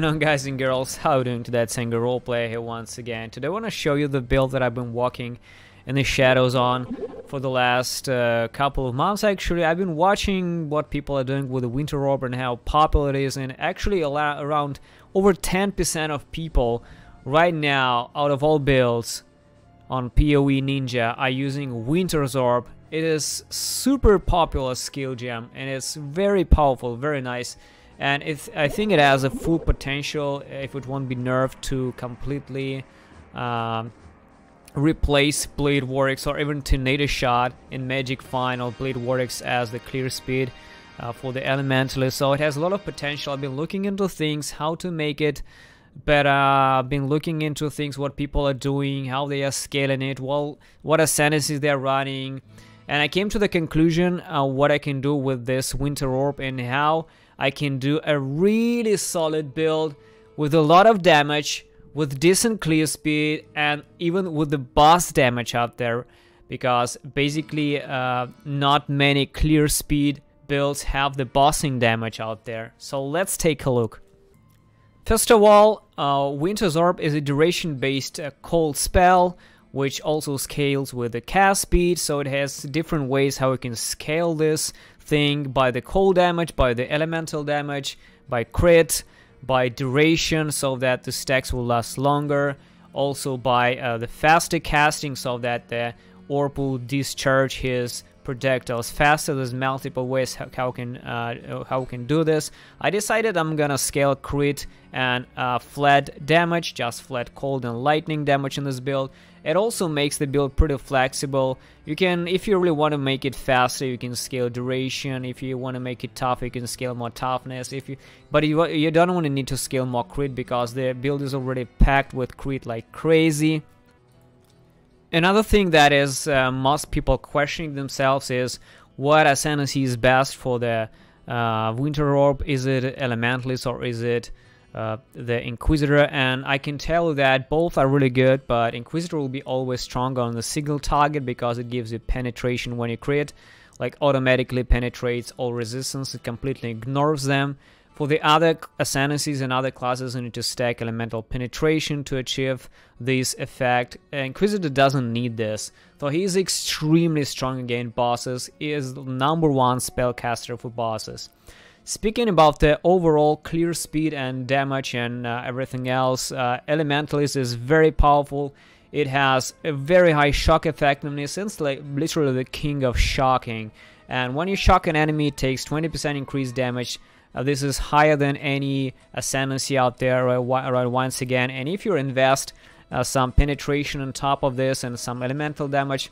going on, guys and girls? How are you doing today? It's Anger Roleplay here once again. Today I want to show you the build that I've been walking in the shadows on for the last couple of months. Actually, I've been watching what people are doing with the Winter Orb and how popular it is, and actually around over 10% of people right now out of all builds on PoE Ninja are using Winter's Orb. It is super popular skill gem and it's very powerful, very nice. And I think it has a full potential if it won't be nerfed to completely replace Blade Warwicks or even Tornado Shot in Magic Final Blade Warwicks as the clear speed for the Elementalist. So it has a lot of potential. I've been looking into things, how to make it better. I've been looking into things, what people are doing, how they are scaling it, well, what ascendancies they're running. And I came to the conclusion what I can do with this Winter Orb and how I can do a really solid build with a lot of damage, with decent clear speed, and even with the boss damage out there, because basically not many clear speed builds have the bossing damage out there. So let's take a look. First of all, Winter's Orb is a duration based cold spell, which also scales with the cast speed, so it has different ways how you can scale this thing: by the cold damage, by the elemental damage, by crit, by duration so that the stacks will last longer, also by the faster casting so that the orb will discharge his projectiles faster. There's multiple ways how we can do this. I decided I'm gonna scale crit and flat damage, just flat cold and lightning damage in this build. It also makes the build pretty flexible. You can, if you really want to make it faster, you can scale duration. If you want to make it tough, you can scale more toughness. But you don't want to need to scale more crit because the build is already packed with crit like crazy. Another thing that is most people questioning themselves is what ascendancy is best for the Winter Orb. Is it Elementalist or is it the Inquisitor? And I can tell you that both are really good, but Inquisitor will be always stronger on the single target because it gives you penetration when you crit, like automatically penetrates all resistance, it completely ignores them. For the other ascendancies and other classes, you need to stack elemental penetration to achieve this effect. Inquisitor doesn't need this, so he is extremely strong against bosses. He is the #1 spellcaster for bosses. Speaking about the overall clear speed and damage and everything else, Elementalist is very powerful. It has a very high shock effectiveness. It's like literally the king of shocking. And when you shock an enemy, it takes 20% increased damage. This is higher than any ascendancy out there, right, once again. And if you invest some penetration on top of this and some elemental damage,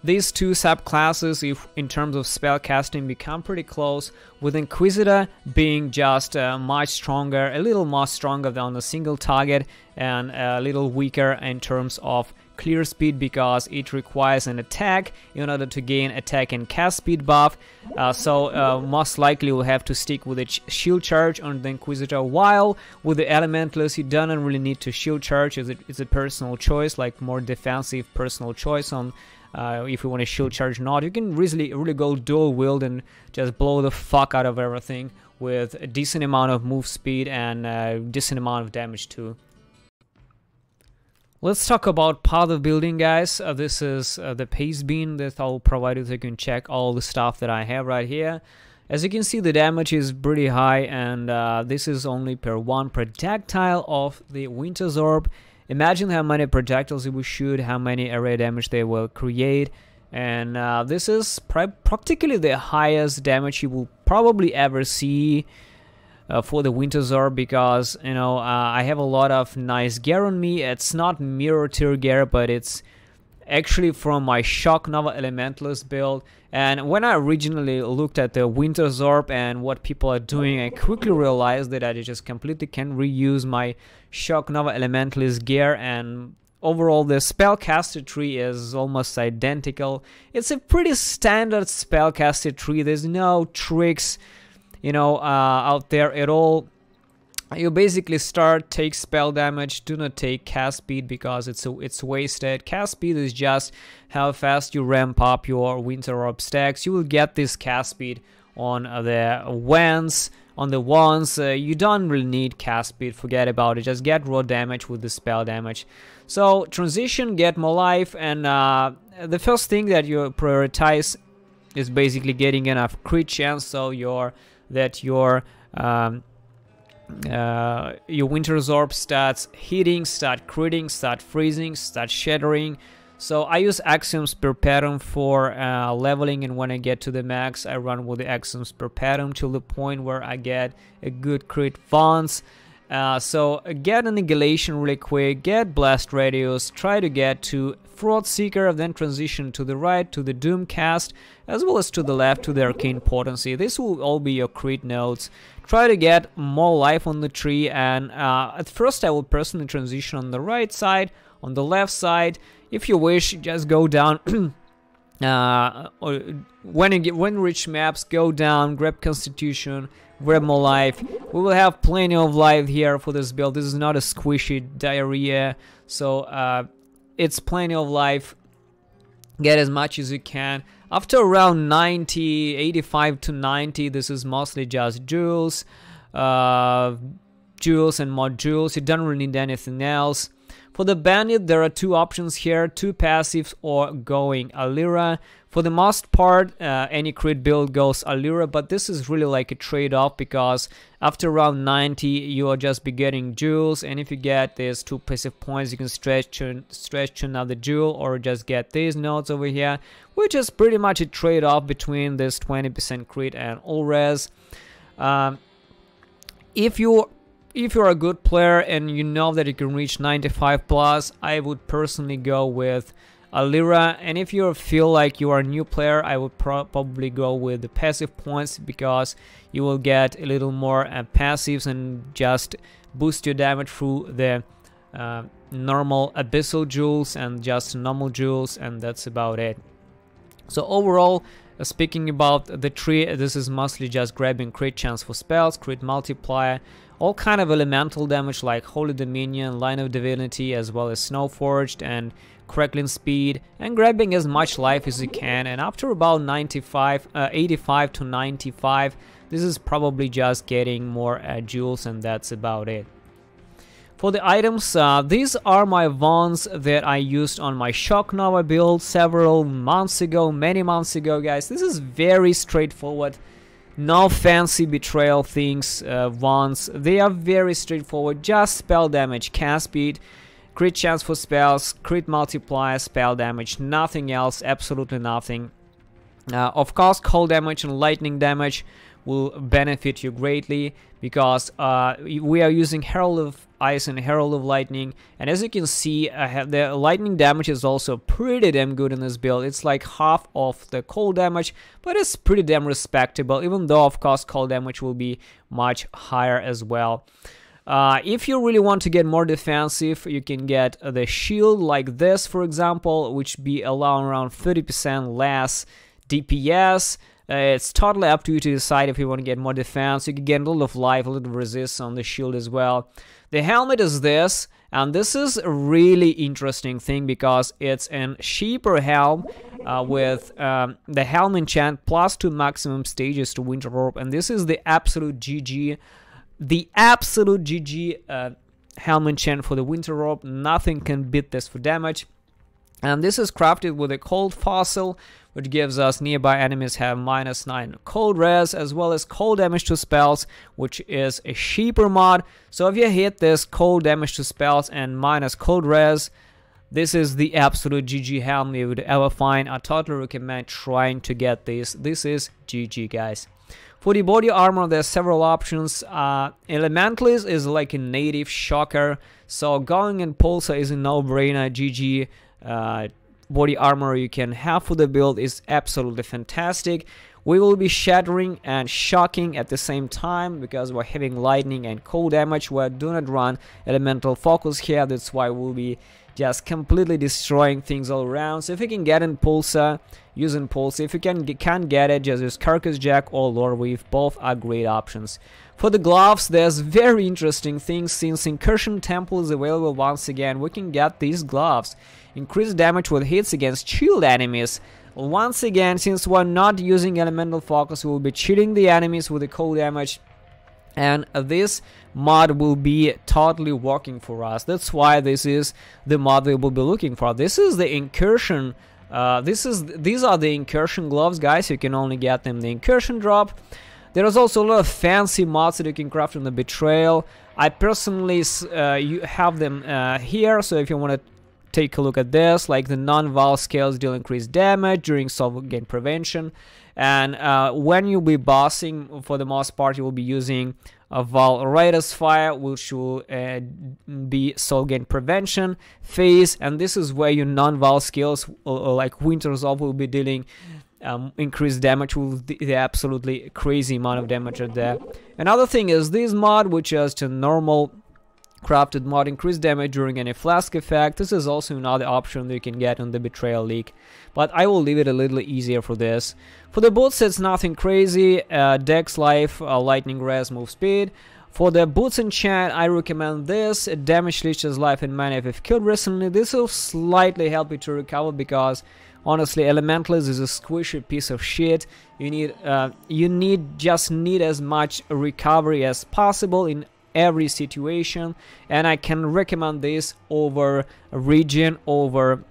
these two subclasses, if in terms of spell casting, become pretty close, with Inquisitor being just much stronger, a little more stronger than the single target, and a little weaker in terms of clear speed because it requires an attack in order to gain attack and cast speed buff. So most likely we'll have to stick with a shield charge on the Inquisitor, while with the Elementalist you don't really need to shield charge. It's a personal choice, like more defensive personal choice on if you want to shield charge or not. You can really go dual wield and just blow the fuck out of everything with a decent amount of move speed and a decent amount of damage too. Let's talk about path of building, guys. This is the paste bin that I'll provide you so you can check all the stuff that I have right here. As you can see, the damage is pretty high, and this is only per one projectile of the Winter's Orb. Imagine how many projectiles it will shoot, how many area damage they will create, and this is practically the highest damage you will probably ever see for the Winter's Orb, because you know I have a lot of nice gear on me. It's not mirror tier gear, but it's actually from my Shock Nova Elementalist build. And when I originally looked at the Winter's Orb and what people are doing, I quickly realized that I just completely can reuse my Shock Nova Elementalist gear, and overall the spellcaster tree is almost identical. It's a pretty standard spellcaster tree. There's no tricks, you know, out there at all. You basically start, take spell damage, do not take cast speed because it's wasted. Cast speed is just how fast you ramp up your Winter Orb stacks. You will get this cast speed on the Wands, on the wands, you don't really need cast speed, forget about it, just get raw damage with the spell damage. So transition, get more life, and the first thing that you prioritize is basically getting enough crit chance, so your Winter's Orb starts hitting, start critting, start freezing, start shattering. So I use axioms per pattern for leveling, and when I get to the max, I run with the axioms per pattern till the point where I get a good crit Vons. So get Annihilation really quick, get Blast Radius, try to get to Fraud Seeker, then transition to the right to the Doom Cast, as well as to the left to the Arcane Potency. This will all be your crit nodes. Try to get more life on the tree, and at first I will personally transition on the right side, on the left side. If you wish, just go down. When you reach maps, go down, grab Constitution, grab more life. We will have plenty of life here for this build. This is not a squishy diarrhea, so it's plenty of life. Get as much as you can. After around 90, 85 to 90, this is mostly just jewels, jewels and more jewels. You don't really need anything else. For the bandit, there are two options here, two passives or going Alira. For the most part, any crit build goes Alira, but this is really like a trade-off, because after around 90, you will just be getting jewels, and if you get these two passive points, you can stretch to another jewel, or just get these nodes over here, which is pretty much a trade-off between this 20% crit and all res. If you're a good player and you know that you can reach 95 plus, I would personally go with Alira. And if you feel like you are a new player, I would probably go with the passive points, because you will get a little more passives and just boost your damage through the normal abyssal jewels and just normal jewels, and that's about it. So overall, speaking about the tree, this is mostly just grabbing crit chance for spells, crit multiplier, all kind of elemental damage like Holy Dominion, Line of Divinity, as well as Snowforged and Crackling Speed, and grabbing as much life as you can. And after about 85 to 95, this is probably just getting more jewels, and that's about it. For the items, these are my Vons that I used on my Shock Nova build several months ago, many months ago, guys. This is very straightforward. No fancy betrayal things, Vons. They are very straightforward. Just spell damage, cast speed, crit chance for spells, crit multiplier, spell damage. Nothing else, absolutely nothing. Of course, cold damage and lightning damage will benefit you greatly, because we are using Herald of Ice and Herald of Lightning, and as you can see, the lightning damage is also pretty damn good in this build. It's like half of the cold damage, but it's pretty damn respectable, even though of course cold damage will be much higher as well. If you really want to get more defensive, you can get the shield like this, for example, which be allowing around 30% less DPS. It's totally up to you to decide if you want to get more defense. You can get a little of life, a little resist on the shield as well. The helmet is this, and this is a really interesting thing, because it's a cheaper helm with the helm enchant plus 2 maximum stages to Winter Orb, and this is the absolute GG. The absolute GG helm enchant for the Winter Orb. Nothing can beat this for damage. And this is crafted with a cold fossil, which gives us nearby enemies have -9 cold res, as well as cold damage to spells, which is a cheaper mod. So if you hit this cold damage to spells and minus cold res, this is the absolute GG helm you would ever find. I totally recommend trying to get this. This is GG, guys. For the body armor, there's several options. Elementalist is like a native shocker, so going in Pulsar is a no-brainer. GG. Body armor you can have for the build is absolutely fantastic. We will be shattering and shocking at the same time, because we're having lightning and cold damage. We do not run elemental focus here, that's why we'll be just completely destroying things all around. So if you can get in Pulsar, use in Pulsar. If you can't get it, just use Carcass Jack or Lore Weave. Both are great options. For the gloves, there's very interesting things. Since Incursion Temple is available once again, we can get these gloves. Increase damage with hits against shield enemies. Once again, since we're not using elemental focus, we'll be cheating the enemies with the cold damage. and this mod will be totally working for us. That's why this is the mod we will be looking for. This is the incursion. These are the incursion gloves, guys. You can only get them the incursion drop. There is also a lot of fancy mods that you can craft in the Betrayal. I personally you have them here, so if you want to take a look at this, like the non-val scales deal increased damage during soul gain prevention, and when you'll be bossing, for the most part, you will be using a Val Raiders Fire, which will be soul gain prevention phase, and this is where your non-val skills like Winter's Orb will be dealing increased damage with the absolutely crazy amount of damage at there. Another thing is this mod, which is just a normal crafted mod, increased damage during any flask effect. This is also another option that you can get on the Betrayal League, but I will leave it a little easier for this. For the boots, it's nothing crazy. Dex Life, Lightning Res, Move Speed. For the boots enchant, I recommend this. Damage leeches life and mana if you've killed recently. This will slightly help you to recover, because honestly, Elementalist is a squishy piece of shit. You just need as much recovery as possible in every situation, and I can recommend this over regen, over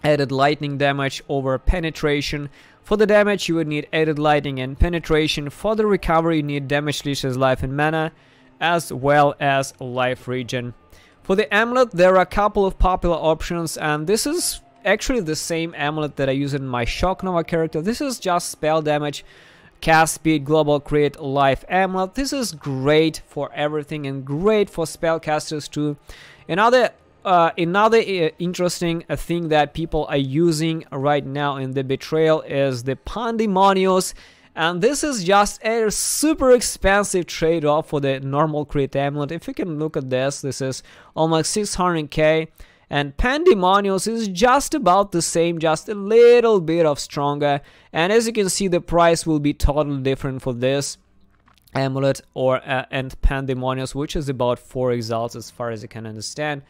added lightning damage, over penetration. For the damage, you would need added lightning and penetration. For the recovery, you need damage leeches life and mana, as well as life regen. For the amulet, there are a couple of popular options, and this is actually the same amulet that I use in my Shock Nova character. This is just spell damage, cast speed, global crit, life amulet. This is great for everything and great for spellcasters too. Another interesting thing that people are using right now in the Betrayal is the Pandemonios, and this is just a super expensive trade-off for the normal crit amulet. If you can look at this, this is almost 600k. And Pandemonios is just about the same, just a little bit of stronger. And as you can see, the price will be totally different for this amulet and Pandemonios, which is about 4 exiles as far as you can understand.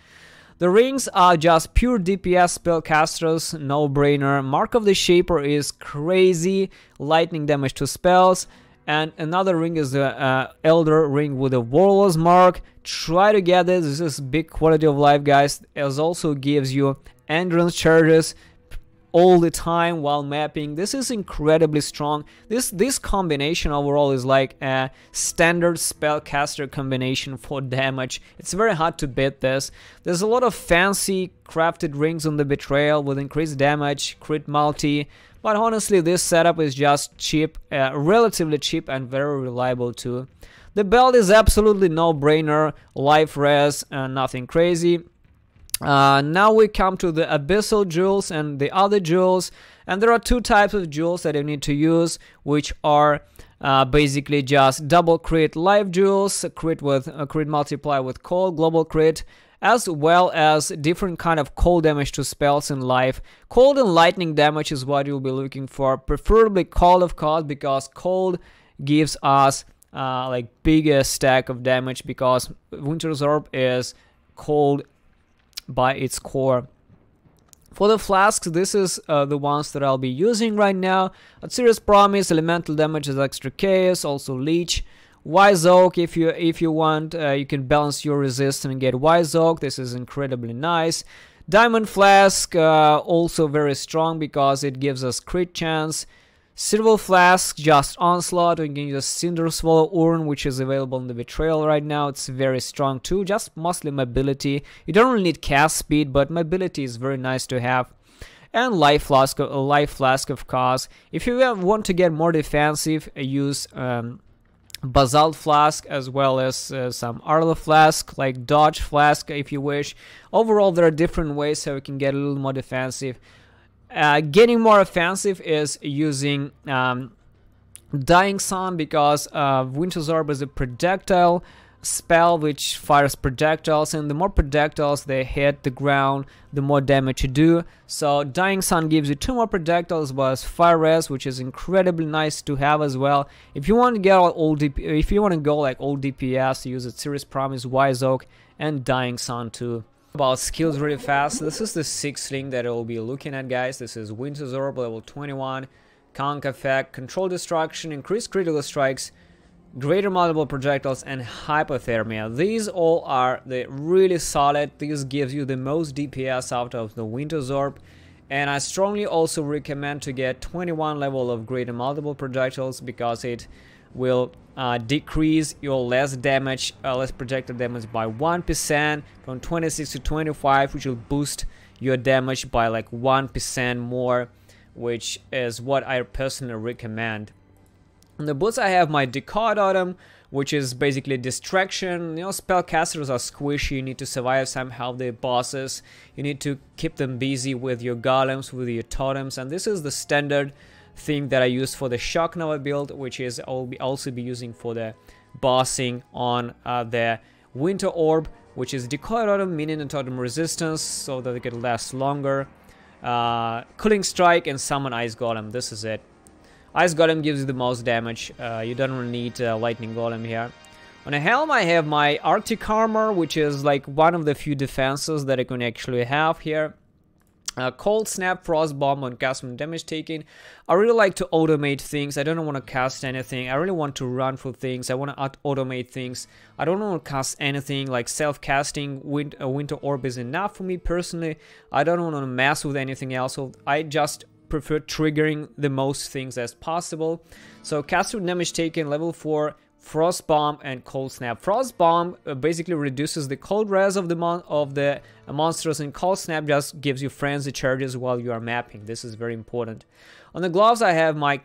The rings are just pure DPS spellcasters, no brainer. Mark of the Shaper is crazy, lightning damage to spells. And another ring is the Elder ring with a Warlord's mark. Try to get this. This is big quality of life, guys. It also gives you endurance charges all the time while mapping. This is incredibly strong. This combination overall is like a standard spellcaster combination for damage. It's very hard to beat this. There's a lot of fancy crafted rings on the Betrayal with increased damage, crit multi. But honestly, this setup is just cheap, relatively cheap, and very reliable too. The belt is absolutely no-brainer, life res, nothing crazy. Now we come to the Abyssal Jewels and the other jewels, and there are two types of jewels that you need to use, which are basically just double crit life jewels, crit multiply with cold, global crit, as well as different kind of cold damage to spells in life. Cold and lightning damage is what you'll be looking for, preferably cold of course, because cold gives us like bigger stack of damage, because Winter's Orb is cold by its core. For the flasks, this is the ones that I'll be using right now. A Serious Promise, elemental damage is extra chaos, also leech. Wise Oak, if you want, you can balance your resistance and get Wise Oak. This is incredibly nice. Diamond Flask, also very strong because it gives us crit chance. Silver Flask, just Onslaught. We can use Cinder Swallow Urn, which is available in the Betrayal right now. It's very strong too, just mostly mobility. You don't really need cast speed, but mobility is very nice to have. And Life Flask of course. If you want to get more defensive, use Basalt Flask, as well as some Arla Flask, like Dodge Flask if you wish. Overall, there are different ways how you can get a little more defensive. Getting more offensive is using Dying Sun, because Winter's Orb is a projectile spell which fires projectiles, and the more projectiles they hit the ground, the more damage you do. So Dying Sun gives you 2 more projectiles, plus fire res, which is incredibly nice to have as well. If you want to get if you want to go like old DPS, use a Serious Promise, Wise Oak, and Dying Sun too. About skills really fast, this is the 6th link that I will be looking at, guys. This is Winter's Orb level 21, Conk Effect, Control Destruction, Increase Critical Strikes, greater multiple projectiles, and hypothermia. These all are the really solid. This gives you the most DPS out of the Winter's Orb. And I strongly also recommend to get 21 level of greater multiple projectiles, because it will decrease your less projectile damage by 1% from 26 to 25, which will boost your damage by like 1% more, which is what I personally recommend. On the boots, I have my Decode Autumn, which is basically distraction. You know, spellcasters are squishy. You need to survive somehow the bosses. You need to keep them busy with your golems, with your totems, and this is the standard thing that I use for the Shock Nova build, which is I'll also be using for the bossing on the Winter Orb, which is Decode Autumn, meaning the totem resistance, so that it can last longer. Cooling Strike and Summon Ice Golem. This is it. Ice Golem gives you the most damage. You don't really need Lightning Golem here. On a helm, I have my Arctic Armor, which is like one of the few defenses that I can actually have here. Cold Snap, Frost Bomb on custom damage taking. I really like to automate things. I don't want to cast anything. I really want to run for things. I want to automate things. I don't want to cast anything. Like self-casting Winter Orb is enough for me personally. I don't want to mess with anything else. So I just prefer triggering the most things as possible. So custom damage taken, level 4. Frost Bomb and Cold Snap. Frost Bomb basically reduces the cold res of the monsters, and Cold Snap just gives you frenzy charges while you are mapping. This is very important. On the gloves, I have my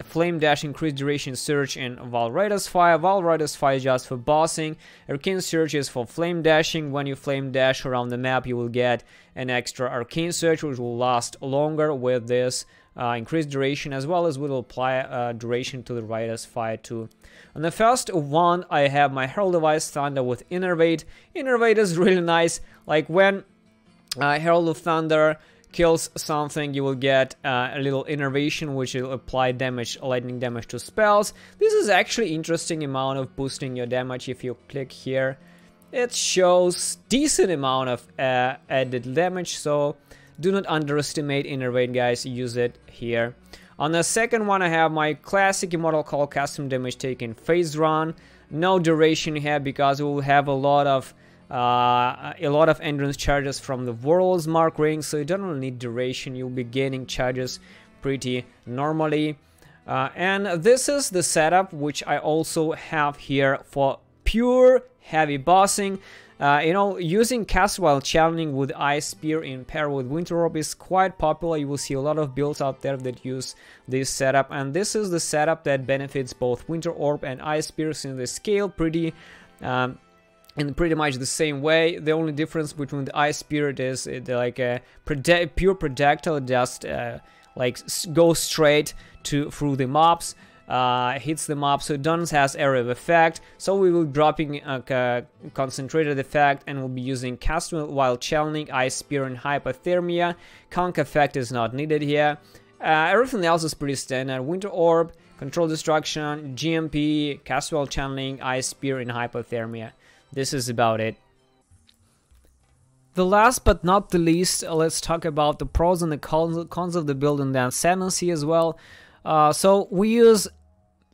Flame Dash, Increased Duration Surge, and Valrider's Fire. Valrider's Fire is just for bossing. Arcane Surge is for flame dashing. When you flame dash around the map, you will get an extra Arcane Surge, which will last longer with this increased duration, as well as will apply duration to the Rider's Fire too. On the first one, I have my Herald of Ice Thunder with Innervate. Innervate is really nice. Like when Herald of Thunder kills something, you will get a little innervation, which will apply damage, lightning damage to spells. This is actually interesting amount of boosting your damage. If you click here, it shows decent amount of added damage, so do not underestimate Innervate, guys. Use it here. On the second one, I have my classic Immortal Call custom damage taken Phase Run. No duration here because we will have a lot of endurance charges from the World's Mark ring, so you don't really need duration. You'll be gaining charges pretty normally. And this is the setup which I also have here for pure heavy bossing. You know, using cast while channeling with Ice Spear in pair with Winter Orb is quite popular. You will see a lot of builds out there that use this setup, and this is the setup that benefits both Winter Orb and Ice Spear, since they scale pretty in pretty much the same way. The only difference between the Ice Spirit is like a pure projectile, just like goes straight through the mobs. Hits the mob, so it doesn't has area of effect. So we will dropping a concentrated effect, and we'll be using cast while channeling, Ice Spear, and Hypothermia. Conk effect is not needed here. Everything else is pretty standard. Winter Orb, Control Destruction, GMP, cast while channeling, Ice Spear, and Hypothermia. This is about it. The last but not the least, let's talk about the pros and the cons of the build, and then Ascendancy as well. So we use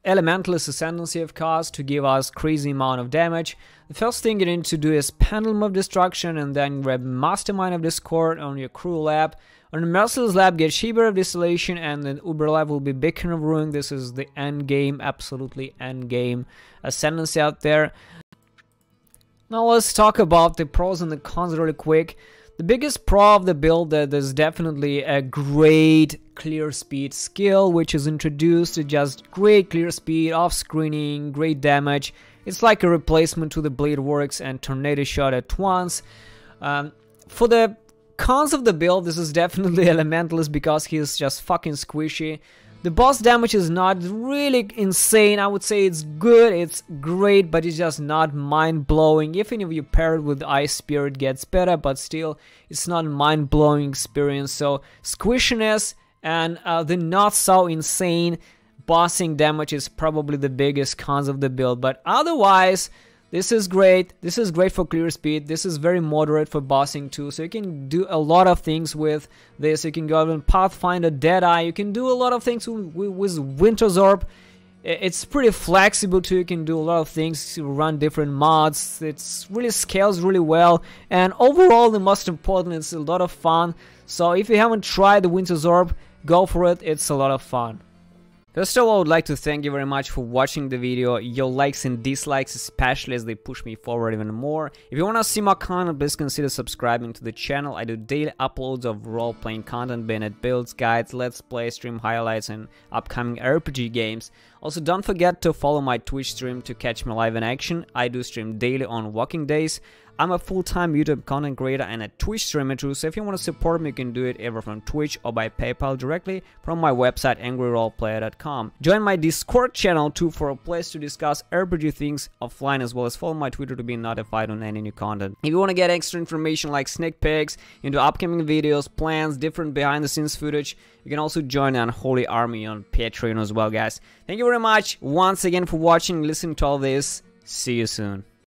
Elementalist Ascendancy, of course, to give us crazy amount of damage. The first thing you need to do is Pendulum of Destruction, and then grab Mastermind of Discord on your Crew Lab. On the Merciless Lab, get Shiver of Distillation, and then Uber Lab will be Beacon of Ruin. This is the end game, absolutely end game Ascendancy out there. Now let's talk about the pros and the cons really quick. The biggest pro of the build, that there's definitely a great clear speed skill which is introduced. To just great clear speed, off screening, great damage. It's like a replacement to the Blade Works and Tornado Shot at once. For the cons of the build, this is definitely Elementalist because he's just fucking squishy. The boss damage is not really insane. I would say it's good, it's great, but it's just not mind-blowing. Even if you pair it with Ice Spear, it gets better, but still, it's not a mind-blowing experience. So, squishiness and the not so insane bossing damage is probably the biggest cons of the build. But otherwise, this is great. This is great for clear speed. This is very moderate for bossing too. So you can do a lot of things with this. You can go out and Pathfinder, Deadeye. You can do a lot of things with Winter's Orb. It's pretty flexible too, you can do a lot of things, run different mods, it's really scales really well, and overall the most important, it's a lot of fun. So if you haven't tried the Winter's Orb, go for it, it's a lot of fun. First of all, I would like to thank you very much for watching the video. Your likes and dislikes, especially, as they push me forward even more. If you want to see more content, please consider subscribing to the channel. I do daily uploads of role-playing content, being it builds, guides, let's play, stream highlights, and upcoming RPG games. Also, don't forget to follow my Twitch stream to catch me live in action. I do stream daily on working days. I'm a full-time YouTube content creator and a Twitch streamer too, so if you want to support me, you can do it either from Twitch or by PayPal directly from my website angryroleplayer.com. Join my Discord channel too for a place to discuss RPG things offline, as well as follow my Twitter to be notified on any new content. If you want to get extra information like sneak peeks into upcoming videos, plans, different behind-the-scenes footage, you can also join the Unholy Army on Patreon as well, guys. Thank you very much once again for watching, listening to all this. See you soon.